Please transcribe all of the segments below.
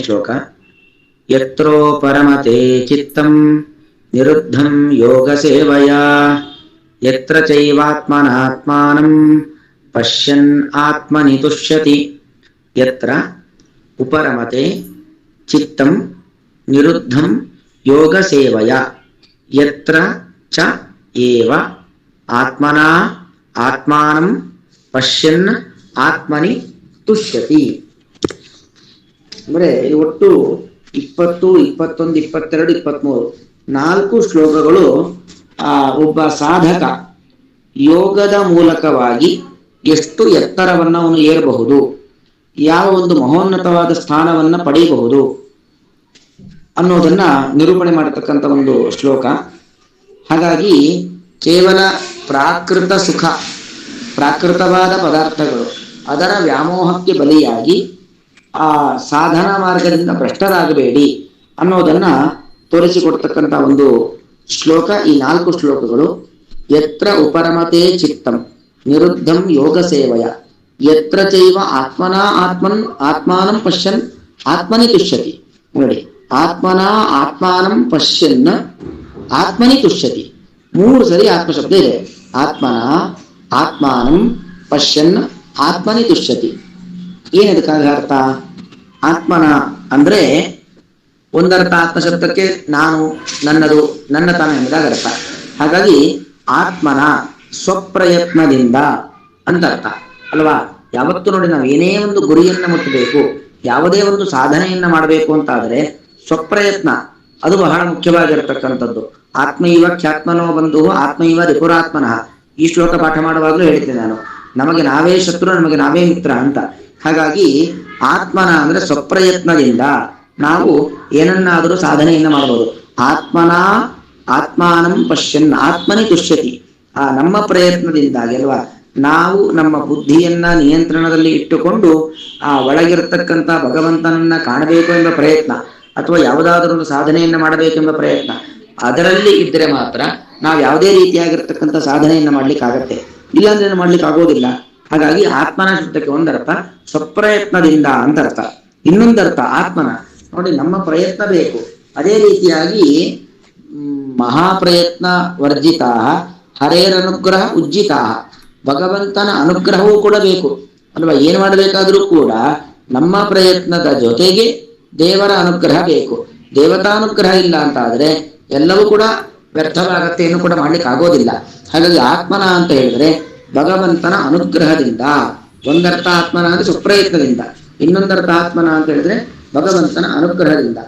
ಶ್ಲೋಕ. ಯತ್ರೋ ಪರಮತೆ ಚಿತ್ತಂ ನಿರುದ್ಧಂ ಯೋಗ ಸೇವಯಾ ಯತ್ರ ಚೈವಾತ್ಮನಾತ್ಮಾನಂ ಪಶ್ಯನ್ ಆತ್ಮನಿ ತುಷ್ಯತಿ. ಯತ್ರ ಉಪರಮತೆ ಚಿತ್ತಂ ನಿರುದ್ಧಂ ಯೋಗ ಸೇವಯಾ ಯತ್ರ ಚ ಏವ ಆತ್ಮನಾ ಆತ್ಮಾನಂ ಪಶ್ಯನ್ ಆತ್ಮನಿ ತುಷ್ಯತಿ. ಅಂದ್ರೆ ಒಟ್ಟು 20, 21, 22, 23 4 ಶ್ಲೋಕಗಳು ಒಬ್ಬ ಸಾಧಕ ಯೋಗದ ಮೂಲಕವಾಗಿ ಎಷ್ಟು ಎತ್ತರವನ್ನ ಅವನು ಏರಬಹುದು, ಯಾವ ಒಂದು ಮಹೋನ್ನತವಾದ ಸ್ಥಾನವನ್ನ ಪಡೆಯಬಹುದು ಅನ್ನೋದನ್ನ ನಿರೂಪಣೆ ಮಾಡತಕ್ಕಂಥ ಒಂದು ಶ್ಲೋಕ. ಹಾಗಾಗಿ ಕೇವಲ ಪ್ರಾಕೃತ ಸುಖ, ಪ್ರಾಕೃತವಾದ ಪದಾರ್ಥಗಳು ಅದರ ವ್ಯಾಮೋಹಕ್ಕೆ ಬಲಿಯಾಗಿ ಆ ಸಾಧನಾ ಮಾರ್ಗದಿಂದ ಭ್ರಷ್ಟರಾಗಬೇಡಿ ಅನ್ನೋದನ್ನ ತೋರಿಸಿಕೊಡ್ತಕ್ಕಂಥ ಒಂದು ಶ್ಲೋಕ ಈ 4 ಶ್ಲೋಕಗಳು. ಯತ್ರ ಉಪರಮತೆ ಚಿತ್ತಂ ನಿರುದ್ಧಂ ಯೋಗ ಸೇವಯ ಯತ್ರ ಚೈವ ಆತ್ಮನಾ ಆತ್ಮಾನಂ ಪಶ್ಯನ್ ಆತ್ಮನಿ ತುಷ್ಯತಿ. ನೋಡಿ, ಆತ್ಮನಾ ಆತ್ಮಾನಂ ಪಶ್ಯನ್ ಆತ್ಮನಿ ತುಷ್ಯತಿ 3 ಸರಿ ಆತ್ಮಶಬ್ದ ಇದೆ. ಆತ್ಮನಾ ಆತ್ಮಾನಂ ಪಶ್ಯನ್ ಆತ್ಮನಿ ತುಷ್ಯತಿ. ಏನದಕ್ಕಾಗ ಅರ್ಥ? ಆತ್ಮನ ಅಂದ್ರೆ ಒಂದರ್ಥ ಆತ್ಮಶಬ್ದಕ್ಕೆ ನಾನು, ನನ್ನದು, ನನ್ನತನ ಎಂಬುದಾಗಿ ಅರ್ಥ. ಹಾಗಾಗಿ ಆತ್ಮನ ಸ್ವಪ್ರಯತ್ನದಿಂದ ಅಂತ ಅರ್ಥ ಅಲ್ವಾ. ಯಾವತ್ತು ನೋಡಿ, ನಾವು ಏನೇ ಒಂದು ಗುರಿಯನ್ನ ಮುಟ್ಟಬೇಕು, ಯಾವುದೇ ಒಂದು ಸಾಧನೆಯನ್ನ ಮಾಡಬೇಕು ಅಂತಾದ್ರೆ ಸ್ವಪ್ರಯತ್ನ ಅದು ಬಹಳ ಮುಖ್ಯವಾಗಿರತಕ್ಕಂಥದ್ದು. ಆತ್ಮೈವ ಖ್ಯಾತ್ಮನೋ ಬಂಧು ಆತ್ಮೈವ ರಿಪುರಾತ್ಮನಃ. ಈ ಶ್ಲೋಕ ಪಾಠ ಮಾಡುವಾಗಲೂ ಹೇಳ್ತೇನೆ ನಾನು, ನಮಗೆ ನಾವೇ ಶತ್ರು, ನಮಗೆ ನಾವೇ ಮಿತ್ರ ಅಂತ. ಹಾಗಾಗಿ ಆತ್ಮನ ಅಂದ್ರೆ ಸ್ವಪ್ರಯತ್ನದಿಂದ ನಾವು ಏನನ್ನಾದರೂ ಸಾಧನೆಯನ್ನ ಮಾಡಬಹುದು. ಆತ್ಮನ ಆತ್ಮಾನಂ ಪಶ್ಯನ್ ಆತ್ಮನಿ ತುಷ್ಯತಿ. ನಮ್ಮ ಪ್ರಯತ್ನದಿಂದಾಗಿ ಅಲ್ವಾ, ನಾವು ನಮ್ಮ ಬುದ್ಧಿಯನ್ನ ನಿಯಂತ್ರಣದಲ್ಲಿ ಇಟ್ಟುಕೊಂಡು ಒಳಗಿರತಕ್ಕಂಥ ಭಗವಂತನನ್ನ ಕಾಣಬೇಕು ಎಂಬ ಪ್ರಯತ್ನ, ಅಥವಾ ಯಾವುದಾದ್ರೂ ಒಂದು ಸಾಧನೆಯನ್ನ ಮಾಡಬೇಕೆಂಬ ಪ್ರಯತ್ನ ಅದರಲ್ಲಿ ಇದ್ರೆ ಮಾತ್ರ ನಾವು ಯಾವುದೇ ರೀತಿಯಾಗಿರ್ತಕ್ಕಂಥ ಸಾಧನೆಯನ್ನ ಮಾಡ್ಲಿಕ್ಕೆ ಆಗತ್ತೆ, ಇಲ್ಲಾಂದ್ರೆ ಮಾಡ್ಲಿಕ್ಕೆ ಆಗೋದಿಲ್ಲ. ಹಾಗಾಗಿ ಆತ್ಮನ ಶಬ್ದಕ್ಕೆ ಒಂದರ್ಥ ಸ್ವಪ್ರಯತ್ನದಿಂದ ಅಂತ ಅರ್ಥ. ಇನ್ನೊಂದರ್ಥ ಆತ್ಮನ ನೋಡಿ, ನಮ್ಮ ಪ್ರಯತ್ನ ಬೇಕು. ಅದೇ ರೀತಿಯಾಗಿ ಮಹಾಪ್ರಯತ್ನ ವರ್ಜಿತಾ ಹರೇರನುಗ್ರಹ ಉಜ್ಜಿತಾ. ಭಗವಂತನ ಅನುಗ್ರಹವೂ ಕೂಡ ಬೇಕು ಅಲ್ವಾ. ಏನು ಮಾಡಬೇಕಾದ್ರೂ ಕೂಡ ನಮ್ಮ ಪ್ರಯತ್ನದ ಜೊತೆಗೆ ದೇವರ ಅನುಗ್ರಹ ಬೇಕು. ದೇವತಾನುಗ್ರಹ ಇಲ್ಲ ಅಂತ ಆದ್ರೆ ಎಲ್ಲವೂ ಕೂಡ ವ್ಯರ್ಥವಾಗತ್ತೆ, ಏನು ಕೂಡ ಮಾಡ್ಲಿಕ್ಕೆ ಆಗೋದಿಲ್ಲ. ಹಾಗಾಗಿ ಆತ್ಮನ ಅಂತ ಹೇಳಿದ್ರೆ ಭಗವಂತನ ಅನುಗ್ರಹದಿಂದ. ಒಂದರ್ಥ ಆತ್ಮನ ಅಂದ್ರೆ ಸ್ವಪ್ರಯತ್ನದಿಂದ, ಇನ್ನೊಂದರ್ಥ ಆತ್ಮನ ಅಂತ ಹೇಳಿದ್ರೆ ಭಗವಂತನ ಅನುಗ್ರಹದಿಂದ.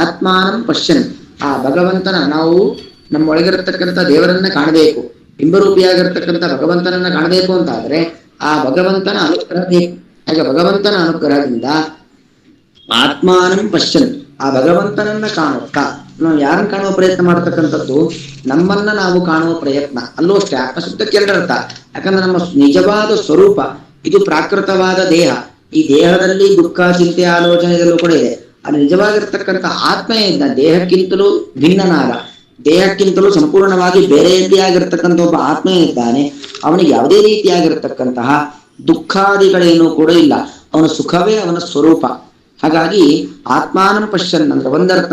ಆತ್ಮಾನಂ ಪಶ್ಯನ್, ಆ ಭಗವಂತನ, ನಾವು ನಮ್ಮ ಒಳಗಿರತಕ್ಕಂಥ ದೇವರನ್ನ ಕಾಣಬೇಕು, ಬಿಂಬರೂಪಿಯಾಗಿರ್ತಕ್ಕಂಥ ಭಗವಂತನನ್ನ ಕಾಣಬೇಕು ಅಂತ ಆದ್ರೆ ಆ ಭಗವಂತನ ಅನುಗ್ರಹ ಬೇಕು. ಹಾಗೆ ಭಗವಂತನ ಅನುಗ್ರಹದಿಂದ ಆತ್ಮಾನಂ ಪಶ್ಯನ್, ಆ ಭಗವಂತನನ್ನ ಕಾಣುತ್ತಾ ನಾವು ಯಾರನ್ನ ಕಾಣುವ ಪ್ರಯತ್ನ ಮಾಡತಕ್ಕಂಥದ್ದು, ನಮ್ಮನ್ನ ನಾವು ಕಾಣುವ ಪ್ರಯತ್ನ. ಅಲ್ಲೂ ಅಷ್ಟೇ ಆತ್ಮಶಬ್ದಕ್ಕೆ 2 ಅರ್ಥ. ಯಾಕಂದ್ರೆ ನಮ್ಮ ನಿಜವಾದ ಸ್ವರೂಪ ಇದು ಪ್ರಾಕೃತವಾದ ದೇಹ. ಈ ದೇಹದಲ್ಲಿ ದುಃಖ, ಚಿಂತೆ, ಆಲೋಚನೆ ಇದೆಲ್ಲೂ ಕೂಡ ಇದೆ. ಅದು ನಿಜವಾಗಿರ್ತಕ್ಕಂಥ ಆತ್ಮ ಇದ್ದ ದೇಹಕ್ಕಿಂತಲೂ ಭಿನ್ನನಾದ, ದೇಹಕ್ಕಿಂತಲೂ ಸಂಪೂರ್ಣವಾಗಿ ಬೇರೆಯದೇ ಆಗಿರ್ತಕ್ಕಂಥ ಒಬ್ಬ ಆತ್ಮ ಇದ್ದಾನೆ. ಅವನಿಗೆ ಯಾವುದೇ ರೀತಿಯಾಗಿರ್ತಕ್ಕಂತಹ ದುಃಖಾದಿಗಳೇನೂ ಕೂಡ ಇಲ್ಲ. ಅವನ ಸುಖವೇ ಅವನ ಸ್ವರೂಪ. ಹಾಗಾಗಿ ಆತ್ಮಾನಂ ಪಶ್ಯನ್ ಅಂದ್ರೆ ಒಂದರ್ಥ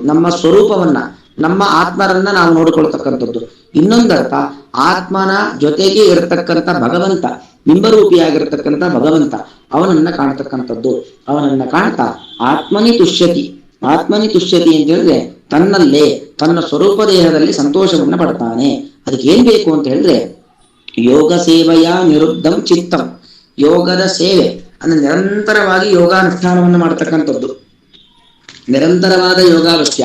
ನಮ್ಮ ಸ್ವರೂಪವನ್ನ, ನಮ್ಮ ಆತ್ಮರನ್ನ ನಾವು ನೋಡಿಕೊಳ್ತಕ್ಕಂಥದ್ದು. ಇನ್ನೊಂದರ್ಥ ಆತ್ಮನ ಜೊತೆಗೆ ಇರತಕ್ಕಂಥ ಭಗವಂತ, ಬಿಂಬರೂಪಿಯಾಗಿರ್ತಕ್ಕಂಥ ಭಗವಂತ, ಅವನನ್ನ ಕಾಣತಕ್ಕಂಥದ್ದು. ಅವನನ್ನ ಕಾಣ್ತಾ ಆತ್ಮನಿ ತುಷ್ಯತಿ. ಆತ್ಮನಿ ತುಷ್ಯತಿ ಅಂತ ಹೇಳಿದ್ರೆ ತನ್ನಲ್ಲೇ, ತನ್ನ ಸ್ವರೂಪ ದೇಹದಲ್ಲಿ ಸಂತೋಷವನ್ನ ಪಡ್ತಾನೆ. ಅದಕ್ಕೆ ಏನ್ ಬೇಕು ಅಂತ ಹೇಳಿದ್ರೆ ಯೋಗ ಸೇವೆಯ ನಿರುದ್ಧಂ ಚಿತ್ತಂ. ಯೋಗದ ಸೇವೆ ಅಂದ್ರೆ ನಿರಂತರವಾಗಿ ಯೋಗಾನುಷ್ಠಾನವನ್ನು ಮಾಡ್ತಕ್ಕಂಥದ್ದು, ನಿರಂತರವಾದ ಯೋಗಾವಶ್ಯ.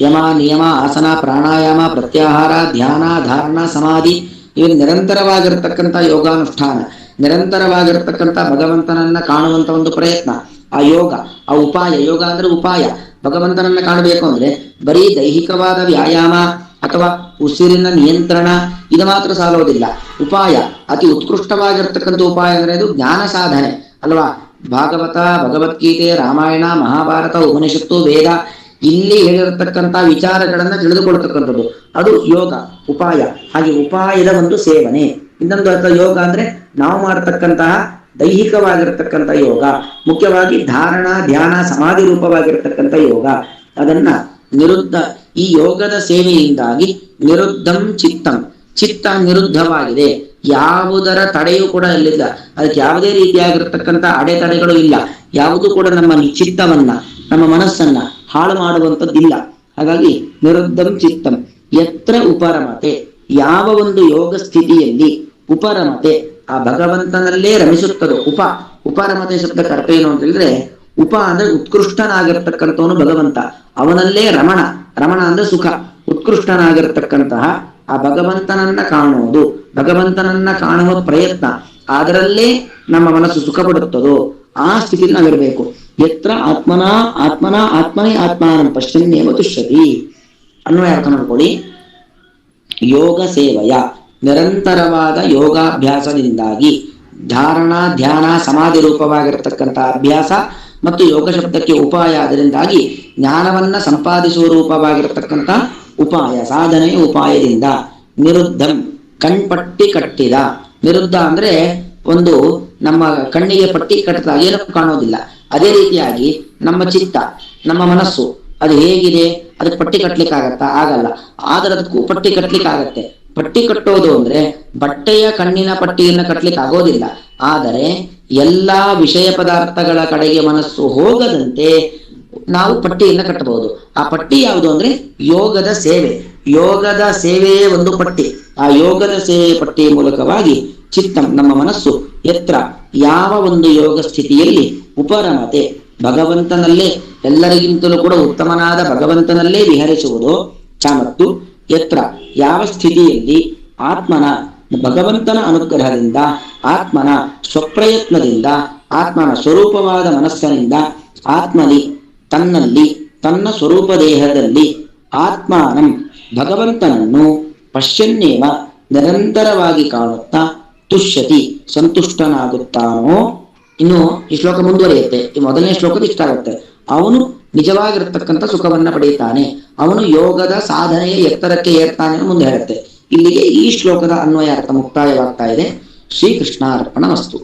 ಯಮ, ನಿಯಮ, ಆಸನ, ಪ್ರಾಣಾಯಾಮ, ಪ್ರತ್ಯಾಹಾರ, ಧ್ಯಾನ, ಧಾರಣ, ಸಮಾಧಿ, ಇವು ನಿರಂತರವಾಗಿರ್ತಕ್ಕಂಥ ಯೋಗಾನುಷ್ಠಾನ, ನಿರಂತರವಾಗಿರ್ತಕ್ಕಂಥ ಭಗವಂತನನ್ನ ಕಾಣುವಂತ ಒಂದು ಪ್ರಯತ್ನ. ಆ ಯೋಗ, ಆ ಉಪಾಯ. ಯೋಗ ಅಂದ್ರೆ ಉಪಾಯ. ಭಗವಂತನನ್ನ ಕಾಣಬೇಕು ಅಂದ್ರೆ ಬರೀ ದೈಹಿಕವಾದ ವ್ಯಾಯಾಮ ಅಥವಾ ಉಸಿರಿನ ನಿಯಂತ್ರಣ ಇದು ಮಾತ್ರ ಸಾಲೋದಿಲ್ಲ. ಉಪಾಯ, ಅತಿ ಉತ್ಕೃಷ್ಟವಾಗಿರ್ತಕ್ಕಂಥ ಉಪಾಯ ಅಂದ್ರೆ ಅದು ಜ್ಞಾನ ಸಾಧನೆ ಅಲ್ವಾ. ಭಾಗವತ, ಭಗವದ್ಗೀತೆ, ರಾಮಾಯಣ, ಮಹಾಭಾರತ, ಉಪನಿಷತ್ತು, ವೇದ, ಇಲ್ಲಿ ಹೇಳಿರತಕ್ಕಂಥ ವಿಚಾರಗಳನ್ನ ತಿಳಿದುಕೊಳ್ತಕ್ಕಂಥದ್ದು ಅದು ಯೋಗ, ಉಪಾಯ. ಹಾಗೆ ಉಪಾಯದ ಒಂದು ಸೇವನೆ. ಇನ್ನೊಂದು ಅರ್ಥ ಯೋಗ ಅಂದ್ರೆ ನಾವು ಮಾಡತಕ್ಕಂತಹ ದೈಹಿಕವಾಗಿರ್ತಕ್ಕಂಥ ಯೋಗ, ಮುಖ್ಯವಾಗಿ ಧಾರಣ ಧ್ಯಾನ ಸಮಾಧಿ ರೂಪವಾಗಿರ್ತಕ್ಕಂಥ ಯೋಗ, ಅದನ್ನ ನಿರುದ್ಧ, ಈ ಯೋಗದ ಸೇವೆಯಿಂದಾಗಿ ನಿರುದ್ಧಂ ಚಿತ್ತಂ, ಚಿತ್ತ ನಿರುದ್ಧವಾಗಿದೆ, ಯಾವುದರ ತಡೆಯೂ ಕೂಡ ಇಲ್ಲಿಲ್ಲ, ಅದಕ್ಕೆ ಯಾವುದೇ ರೀತಿಯಾಗಿರ್ತಕ್ಕಂಥ ಅಡೆತಡೆಗಳು ಇಲ್ಲ, ಯಾವುದು ಕೂಡ ನಮ್ಮ ಚಿತ್ತವನ್ನ, ನಮ್ಮ ಮನಸ್ಸನ್ನ ಹಾಳು ಮಾಡುವಂಥದ್ದಿಲ್ಲ. ಹಾಗಾಗಿ ನಿರುದ್ಧಂ ಚಿತ್ತಂ ಯತ್ರ ಉಪರಮತೆ, ಯಾವ ಒಂದು ಯೋಗ ಸ್ಥಿತಿಯಲ್ಲಿ ಉಪರಮತೆ ಆ ಭಗವಂತನಲ್ಲೇ ರಮಿಸುತ್ತದೋ, ಉಪರಮತೆ ಶಬ್ದಕ್ಕೆ ಅರ್ಥ ಏನು ಅಂತ ಹೇಳಿದ್ರೆ, ಉಪ ಅಂದ್ರೆ ಉತ್ಕೃಷ್ಟನಾಗಿರ್ತಕ್ಕಂಥವನು ಭಗವಂತ, ಅವನಲ್ಲೇ ರಮಣ, ರಮಣ ಅಂದ್ರೆ ಸುಖ, ಉತ್ಕೃಷ್ಟನಾಗಿರ್ತಕ್ಕಂತಹ ಆ ಭಗವಂತನನ್ನ ಕಾಣುವುದು, ಭಗವಂತನನ್ನ ಕಾಣುವ ಪ್ರಯತ್ನ, ಅದರಲ್ಲೇ ನಮ್ಮ ಮನಸ್ಸು ಸುಖ ಪಡುತ್ತದೋ ಆ ಸ್ಥಿತಿಯಲ್ಲಿ ನಾವಿರಬೇಕು. ಯತ್ರ ಆತ್ಮನೇ ಆತ್ಮಾನಂ ಪಶ್ಯನ್ನೇವ ತುಷ್ಯತಿ. ಅನ್ವಯ ಅರ್ಥ ಮಾಡ್ಕೊಳ್ಳಿ. ಯೋಗ ಸೇವೆಯ ನಿರಂತರವಾದ ಯೋಗಾಭ್ಯಾಸದಿಂದಾಗಿ, ಧಾರಣ ಧ್ಯಾನ ಸಮಾಧಿ ರೂಪವಾಗಿರತಕ್ಕಂಥ ಅಭ್ಯಾಸ ಮತ್ತು ಯೋಗ ಶಬ್ದಕ್ಕೆ ಉಪಾಯ, ಅದರಿಂದಾಗಿ ಜ್ಞಾನವನ್ನ ಸಂಪಾದಿಸುವ ರೂಪವಾಗಿರತಕ್ಕಂಥ ಉಪಾಯ, ಸಾಧನೆಯ ಉಪಾಯದಿಂದ ನಿರುದ್ಧಂ ಕಣ್ಪಟ್ಟಿ ಕಟ್ಟಿದ, ನಿರುದ್ಧ ಅಂದ್ರೆ ಒಂದು ನಮ್ಮ ಕಣ್ಣಿಗೆ ಪಟ್ಟಿ ಕಟ್ಟಿದಾಗ ಏನೂ ಕಾಣೋದಿಲ್ಲ, ಅದೇ ರೀತಿಯಾಗಿ ನಮ್ಮ ಚಿತ್ತ, ನಮ್ಮ ಮನಸ್ಸು ಅದು ಹೇಗಿದೆ, ಅದಕ್ಕೆ ಪಟ್ಟಿ ಕಟ್ಲಿಕ್ಕಾಗತ್ತಾ? ಆಗಲ್ಲ. ಆದ್ರೆ ಅದಕ್ಕೂ ಪಟ್ಟಿ ಕಟ್ಲಿಕ್ಕೆ ಆಗತ್ತೆ. ಪಟ್ಟಿ ಕಟ್ಟೋದು ಅಂದ್ರೆ ಬಟ್ಟೆಯ ಕಣ್ಣಿನ ಪಟ್ಟಿಯನ್ನ ಕಟ್ಲಿಕ್ಕೆ ಆಗೋದಿಲ್ಲ, ಆದರೆ ಎಲ್ಲಾ ವಿಷಯ ಪದಾರ್ಥಗಳ ಕಡೆಗೆ ಮನಸ್ಸು ಹೋಗದಂತೆ ನಾವು ಪಟ್ಟಿಯನ್ನ ಕಟ್ಟಬಹುದು. ಆ ಪಟ್ಟಿ ಯಾವುದು ಅಂದ್ರೆ ಯೋಗದ ಸೇವೆ, ಯೋಗದ ಸೇವೆಯೇ ಒಂದು ಪಟ್ಟಿ. ಆ ಯೋಗದ ಸೇವೆಯ ಪಟ್ಟಿಯ ಮೂಲಕವಾಗಿ ಚಿತ್ತಂ ನಮ್ಮ ಮನಸ್ಸು ಯತ್ರ ಯಾವ ಒಂದು ಯೋಗ ಸ್ಥಿತಿಯಲ್ಲಿ ಉಪರಮತೆ ಭಗವಂತನಲ್ಲೇ, ಎಲ್ಲರಿಗಿಂತಲೂ ಕೂಡ ಉತ್ತಮನಾದ ಭಗವಂತನಲ್ಲೇ ವಿಹರಿಸುವುದು ಚ, ಮತ್ತು ಯತ್ರ ಯಾವ ಸ್ಥಿತಿಯಲ್ಲಿ ಆತ್ಮನ ಭಗವಂತನ ಅನುಗ್ರಹದಿಂದ, ಆತ್ಮನ ಸ್ವಪ್ರಯತ್ನದಿಂದ, ಆತ್ಮನ ಸ್ವರೂಪವಾದ ಮನಸ್ಸಿನಿಂದ, ಆತ್ಮನಿ ತನ್ನಲ್ಲಿ ತನ್ನ ಸ್ವರೂಪ ದೇಹದಲ್ಲಿ ಆತ್ಮಾನಂ ಭಗವಂತನನ್ನು ಪಶ್ಯನ್ನೇವ ನಿರಂತರವಾಗಿ ಕಾಣುತ್ತಾ ತುಷ್ಯತಿ ಸಂತುಷ್ಟನಾಗುತ್ತಾನೋ. ಇನ್ನು ಈ ಶ್ಲೋಕ ಮುಂದುವರಿಯುತ್ತೆ. ಈ ಮೊದಲನೇ ಶ್ಲೋಕದ ಇಷ್ಟ ಆಗುತ್ತೆ. ಅವನು ನಿಜವಾಗಿರತಕ್ಕಂಥ ಸುಖವನ್ನ ಪಡೆಯುತ್ತಾನೆ, ಅವನು ಯೋಗದ ಸಾಧನೆಯ ಎತ್ತರಕ್ಕೆ ಏರ್ತಾನೆ ಮುಂದೆ ಹೇಳುತ್ತೆ. ಇಲ್ಲಿಗೆ ಈ ಶ್ಲೋಕದ ಅನ್ವಯ ಅರ್ಥ ಮುಕ್ತಾಯವಾಗ್ತಾ ಇದೆ. ಶ್ರೀಕೃಷ್ಣಾರ್ಪಣಮಸ್ತು.